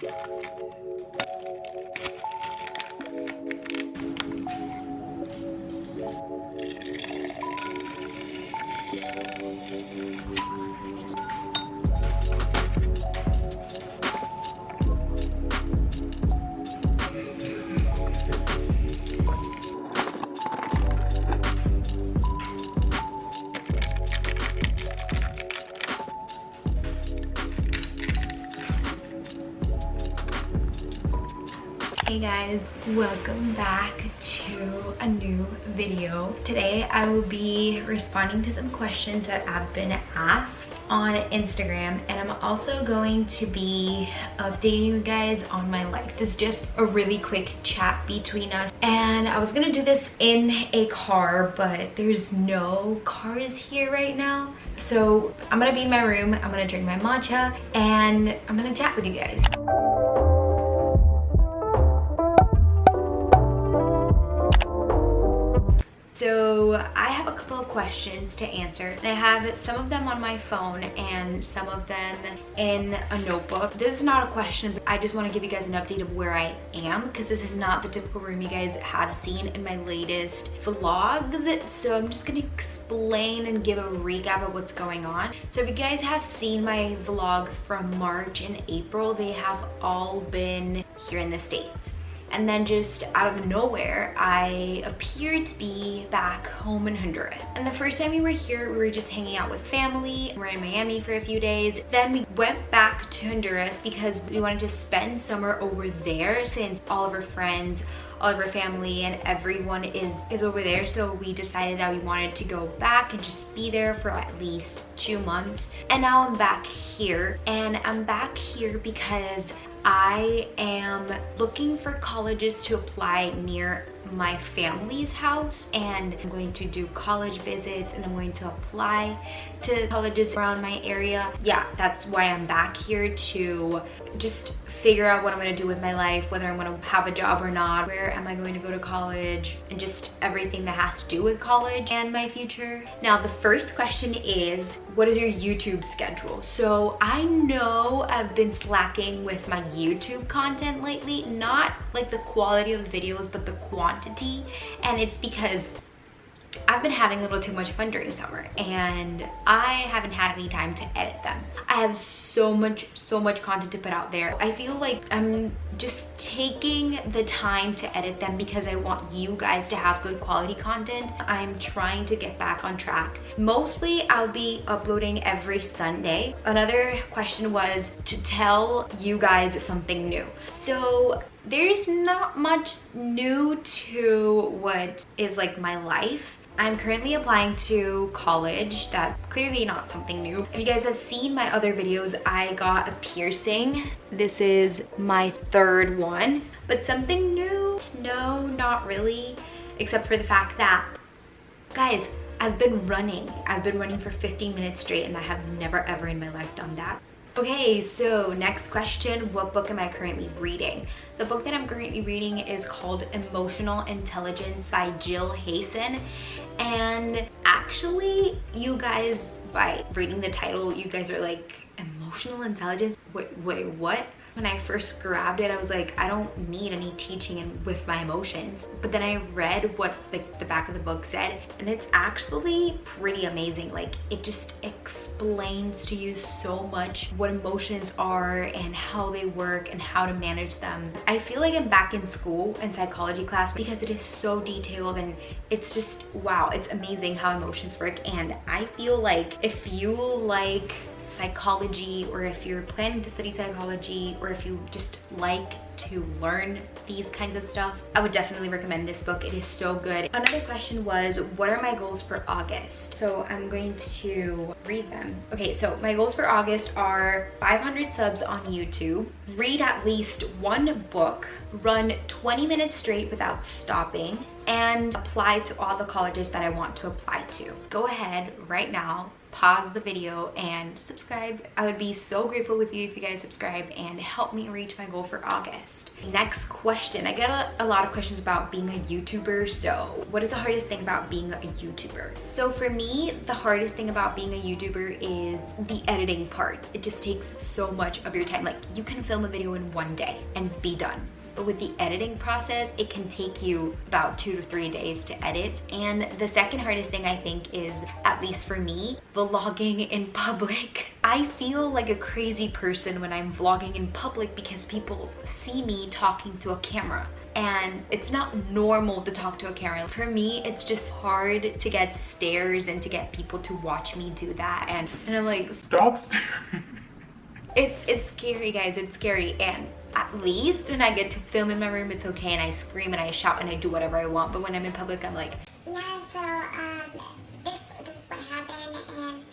Hey guys, welcome back to a new video. Today I will be responding to some questions that I've been asked on Instagram, and I'm also going to be updating you guys on my life. This is just a really quick chat between us, and I was gonna do this in a car, but there's no cars here right now. So I'm gonna be in my room, I'm gonna drink my matcha, and I'm gonna chat with you guys. So I have a couple of questions to answer, and I have some of them on my phone and some of them in a notebook. This is not a question, but I just want to give you guys an update of where I am, because this is not the typical room you guys have seen in my latest vlogs. So I'm just gonna explain and give a recap of what's going on. So if you guys have seen my vlogs from March and April, they have all been here in the States. And then just out of nowhere, I appeared to be back home in Honduras. And the first time we were here, we were just hanging out with family. We were in Miami for a few days. Then we went back to Honduras because we wanted to spend summer over there, since all of our friends, all of our family, and everyone is over there. So we decided that we wanted to go back and just be there for at least 2 months. And now I'm back here, and I'm back here because I am looking for colleges to apply near my family's house, and I'm going to do college visits, and I'm going to apply to colleges around my area. Yeah, that's why I'm back here, to just figure out what I'm going to do with my life, whether I'm going to have a job or not, where am I going to go to college, and just everything that has to do with college and my future. Now, the first question is, what is your YouTube schedule? So I know I've been slacking with my YouTube content lately, not like the quality of the videos, but the quantity. And it's because I've been having a little too much fun during summer, and I haven't had any time to edit them. I have so much content to put out there. I feel like I'm just taking the time to edit them because I want you guys to have good quality content. I'm trying to get back on track. Mostly I'll be uploading every Sunday. Another question was to tell you guys something new. So there's not much new to what is like my life. I'm currently applying to college. That's clearly not something new. If you guys have seen my other videos, I got a piercing. This is my third one. But something new? No, not really. Except for the fact that, guys, I've been running. I've been running for 15 minutes straight, and I have never ever in my life done that. Okay, so next question, what book am I currently reading? The book that I'm currently reading is called Emotional Intelligence by Jill Hayson. And actually, you guys, by reading the title, you guys are like, emotional intelligence? Wait, what? When I first grabbed it, I was like, I don't need any teaching with my emotions. But then I read what like the back of the book said, and it's actually pretty amazing. Like, it just explains to you so much what emotions are and how they work and how to manage them. I feel like I'm back in school in psychology class because it is so detailed, and it's just, wow, it's amazing how emotions work. And I feel like if you like psychology, or if you're planning to study psychology, or if you just like to learn these kinds of stuff, I would definitely recommend this book. It is so good. Another question was, what are my goals for August? So I'm going to read them. Okay, so my goals for August are 500 subs on YouTube, read at least one book, run 20 minutes straight without stopping, and apply to all the colleges that I want to apply to. Go ahead right now pause the video and subscribe. I would be so grateful with you if you guys subscribe and help me reach my goal for August. Next question. I get a lot of questions about being a YouTuber. So what is the hardest thing about being a YouTuber? So for me, the hardest thing about being a YouTuber is the editing part. It just takes so much of your time. Like, you can film a video in one day and be done. But with the editing process, it can take you about 2 to 3 days to edit. And the second hardest thing, I think, is, at least for me, vlogging in public. I feel like a crazy person when I'm vlogging in public because people see me talking to a camera. And it's not normal to talk to a camera. For me, it's just hard to get stares and to get people to watch me do that. And I'm like, stop staring. It's scary, guys. It's scary. And at least when I get to film in my room, it's okay, and I scream and I shout and I do whatever I want. But when I'm in public, I'm like, yeah, so this is what happened,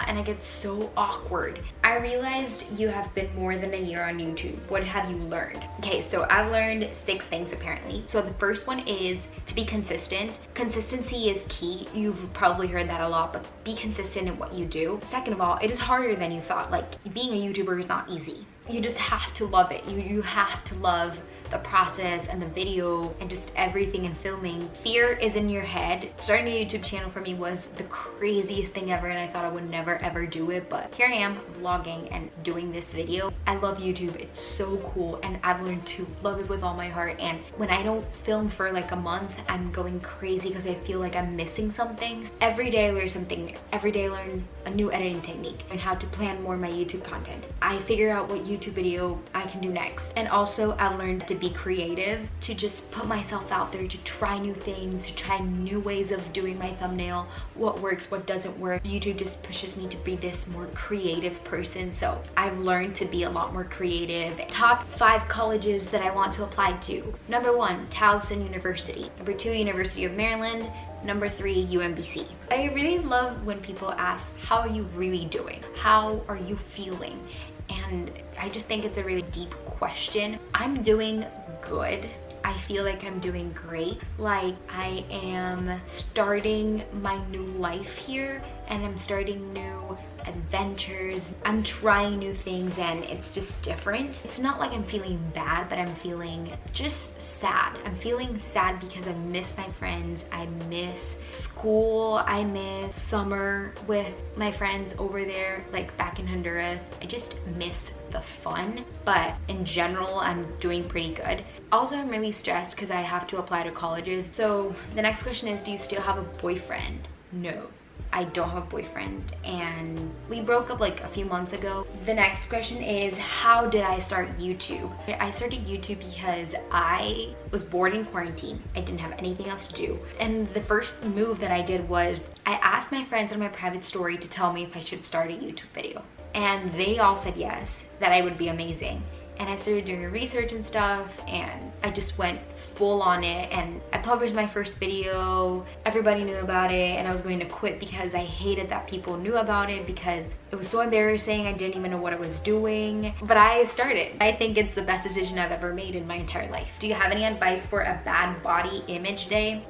and I get so awkward. I realized you have been more than a year on YouTube. What have you learned? Okay, so I've learned 6 things apparently. So the first one is to be consistent. Consistency is key. You've probably heard that a lot, but be consistent in what you do. Second of all, it is harder than you thought. Like, being a YouTuber is not easy. You just have to love it. You have to love the process and the video and just everything in filming. Fear is in your head. Starting a YouTube channel for me was the craziest thing ever, and I thought I would never ever do it, but here I am vlogging and doing this video. I love YouTube. It's so cool, and I've learned to love it with all my heart. And when I don't film for like a month, I'm going crazy because I feel like I'm missing something. Every day I learn something new. Every day I learn a new editing technique and how to plan more of my YouTube content. I figure out what YouTube video I can do next. And also I learned to be creative, to just put myself out there, to try new things, to try new ways of doing my thumbnail, what works, what doesn't work. YouTube just pushes me to be this more creative person, so I've learned to be a lot more creative. Top 5 colleges that I want to apply to. Number 1, Towson University. Number 2, University of Maryland. Number 3, UMBC. I really love when people ask, how are you really doing? How are you feeling? And I just think it's a really deep question. I'm doing good. I feel like I'm doing great. Like, I am starting my new life here, and I'm starting new adventures. I'm trying new things, and it's just different. It's not like I'm feeling bad, but I'm feeling just sad. I'm feeling sad because I miss my friends. I miss school. I miss summer with my friends over there, like back in Honduras. I just miss the fun, but in general, I'm doing pretty good. Also, I'm really stressed because I have to apply to colleges. So the next question is, do you still have a boyfriend? No, I don't have a boyfriend, and we broke up like a few months ago. The next question is, how did I start YouTube? I started YouTube because I was bored in quarantine. I didn't have anything else to do. And the first move that I did was I asked my friends on my private story to tell me if I should start a YouTube video. And they all said yes, that I would be amazing. And I started doing research and stuff, and I just went full on it, and I published my first video. Everybody knew about it, and I was going to quit because I hated that people knew about it because it was so embarrassing. I didn't even know what I was doing, but I started. I think it's the best decision I've ever made in my entire life. Do you have any advice for a bad body image day?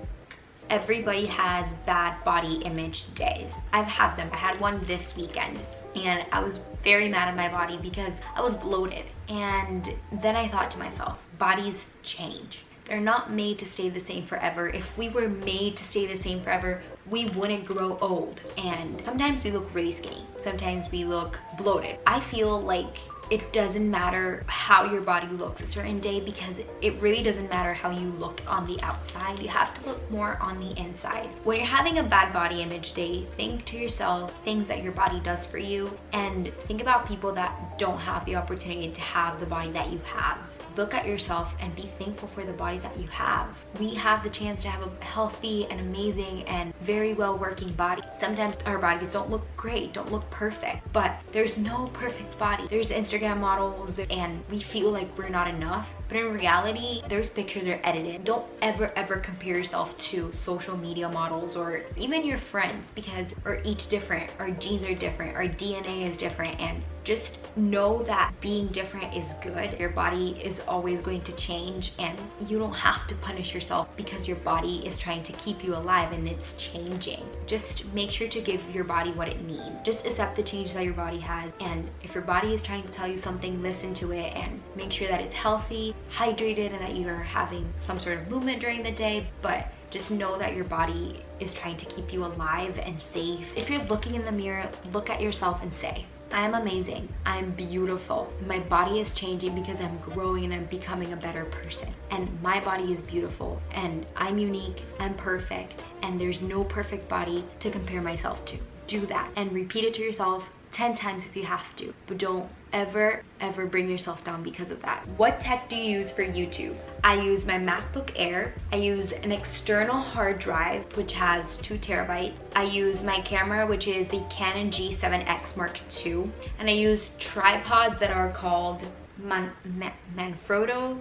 Everybody has bad body image days. I've had them. I had one this weekend, and I was very mad at my body because I was bloated. And then I thought to myself, bodies change. They're not made to stay the same forever. If we were made to stay the same forever, we wouldn't grow old. And sometimes we look really skinny. Sometimes we look bloated. I feel like it doesn't matter how your body looks a certain day, because it really doesn't matter how you look on the outside. You have to look more on the inside. When you're having a bad body image day, think to yourself things that your body does for you, and think about people that don't have the opportunity to have the body that you have. Look at yourself and be thankful for the body that you have. We have the chance to have a healthy and amazing and very well working body. Sometimes our bodies don't look great, don't look perfect, but there's no perfect body. There's Instagram models and we feel like we're not enough, but in reality, those pictures are edited. Don't ever compare yourself to social media models or even your friends, because we're each different. Our genes are different, our DNA is different, and just know that being different is good. Your body is always going to change, and you don't have to punish yourself because your body is trying to keep you alive and it's changing. Just make sure to give your body what it needs. Just accept the changes that your body has, and if your body is trying to tell you something, listen to it and make sure that it's healthy, hydrated, and that you are having some sort of movement during the day. But just know that your body is trying to keep you alive and safe. If you're looking in the mirror, look at yourself and say, I am amazing, I'm beautiful. My body is changing because I'm growing and I'm becoming a better person. And my body is beautiful and I'm unique, I'm perfect, and there's no perfect body to compare myself to. Do that and repeat it to yourself 10 times if you have to, but don't ever bring yourself down because of that. What tech do you use for YouTube? I use my MacBook Air. I use an external hard drive which has 2 terabytes. I use my camera, which is the Canon G7X Mark II, and I use tripods that are called Manfrotto,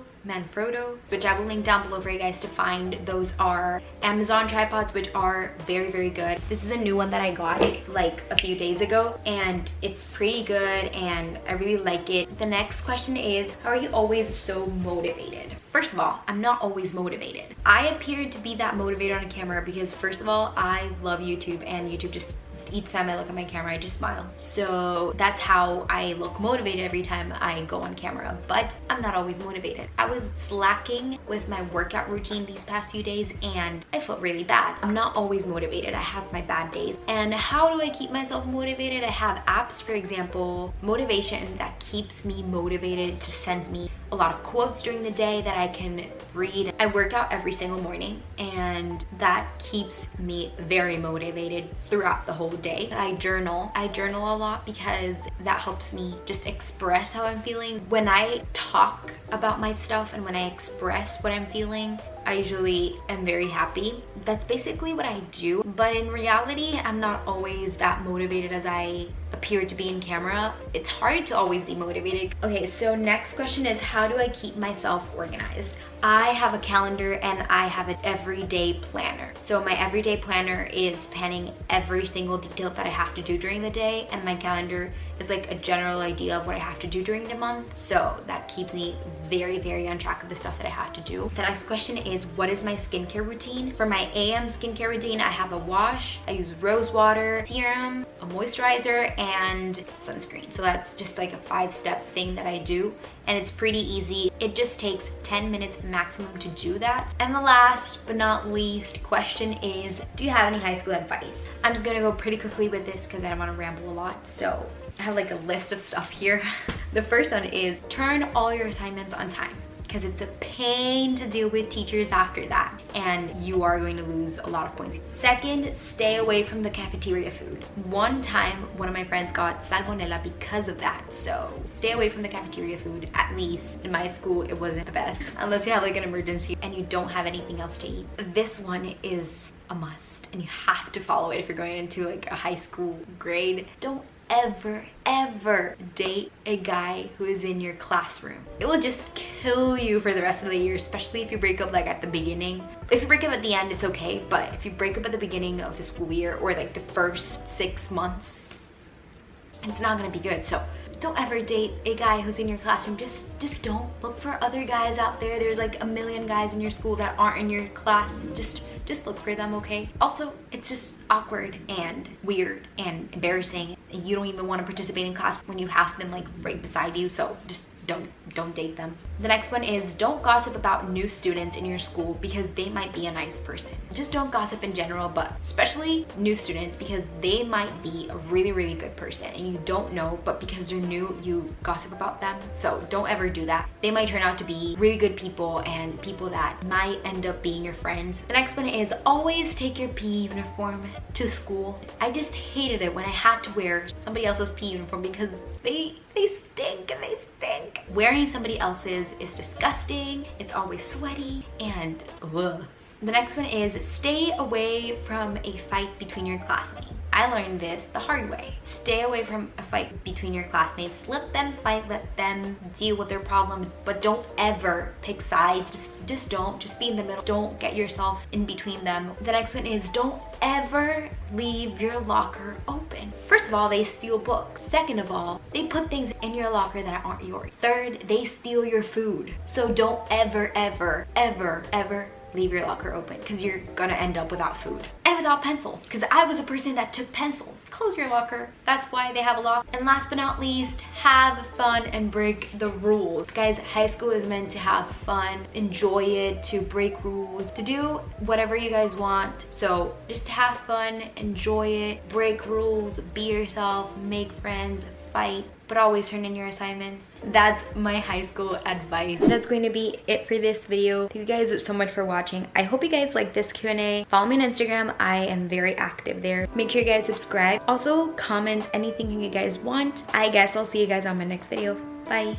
which I will link down below for you guys to find. Those are Amazon tripods, which are very good. This is a new one that I got like a few days ago, and it's pretty good and I really like it. The next question is, how are you always so motivated? First of all, I'm not always motivated. I appear to be that motivated on a camera because first of all, I love YouTube, and YouTube just, each time I look at my camera, I just smile. So that's how I look motivated every time I go on camera, but I'm not always motivated. I was slacking with my workout routine these past few days and I felt really bad. I'm not always motivated. I have my bad days. And how do I keep myself motivated? I have apps, for example, Motivation, that keeps me motivated, to send me a lot of quotes during the day that I can read. I work out every single morning and that keeps me very motivated throughout the whole day. I journal a lot because that helps me just express how I'm feeling. When I talk about my stuff and when I express what I'm feeling, I usually am very happy. That's basically what I do, but in reality, I'm not always that motivated as I appear to be in camera. It's hard to always be motivated. Okay, so next question is, how do I keep myself organized? I have a calendar and I have an everyday planner. So my everyday planner is planning every single detail that I have to do during the day, and my calendar is like a general idea of what I have to do during the month. So that keeps me very on track of the stuff that I have to do. The next question is, what is my skincare routine? For my AM skincare routine, I have a wash, I use rose water, serum, a moisturizer, and sunscreen. So that's just like a 5-step thing that I do, and it's pretty easy. It just takes 10 minutes maximum to do that. And the last but not least question is, do you have any high school advice? I'm just gonna go pretty quickly with this because I don't want to ramble a lot. So I have like a list of stuff here. The first one is, turn all your assignments on time, because it's a pain to deal with teachers after that and you are going to lose a lot of points. Second, stay away from the cafeteria food. One time, one of my friends got salmonella because of that, so stay away from the cafeteria food. At least in my school, it wasn't the best, unless you have like an emergency and you don't have anything else to eat. This one is a must and you have to follow it if you're going into like a high school grade. Don't ever date a guy who is in your classroom. It will just kill you for the rest of the year, especially if you break up like at the beginning. If you break up at the end, it's okay, but if you break up at the beginning of the school year or like the first 6 months, it's not gonna be good. So don't ever date a guy who's in your classroom. Just don't. Look for other guys out there. There's like a million guys in your school that aren't in your class. Just look for them, okay? Also, it's just awkward and weird and embarrassing, and you don't even want to participate in class when you have them like right beside you, so just don't date them. The next one is, don't gossip about new students in your school because they might be a nice person. Just don't gossip in general, but especially new students, because they might be a really good person and you don't know, but because they're new, you gossip about them. So don't ever do that. They might turn out to be really good people and people that might end up being your friends. The next one is, always take your PE uniform to school. I just hated it when I had to wear somebody else's PE uniform because they stink and they stink. Wearing somebody else's is disgusting. It's always sweaty and ugh. The next one is, stay away from a fight between your classmates. I learned this the hard way. Stay away from a fight between your classmates. Let them fight, let them deal with their problems, but don't ever pick sides. Just don't. Just be in the middle. Don't get yourself in between them. The next one is don't ever leave your locker open. First of all, they steal books. Second of all, they put things in your locker that aren't yours. Third, they steal your food. So don't ever, ever, ever, ever leave your locker open, because you're gonna end up without food and without pencils, because I was a person that took pencils. Close your locker. That's why they have a lock. And last but not least, have fun and break the rules. Guys, high school is meant to have fun, enjoy it, to break rules, to do whatever you guys want. So just have fun, enjoy it, break rules, be yourself, make friends, fight, but always turn in your assignments. That's my high school advice. That's going to be it for this video. Thank you guys so much for watching. I hope you guys like this Q&A. Follow me on Instagram. I am very active there. Make sure you guys subscribe. Also, comment anything you guys want. I guess I'll see you guys on my next video. Bye.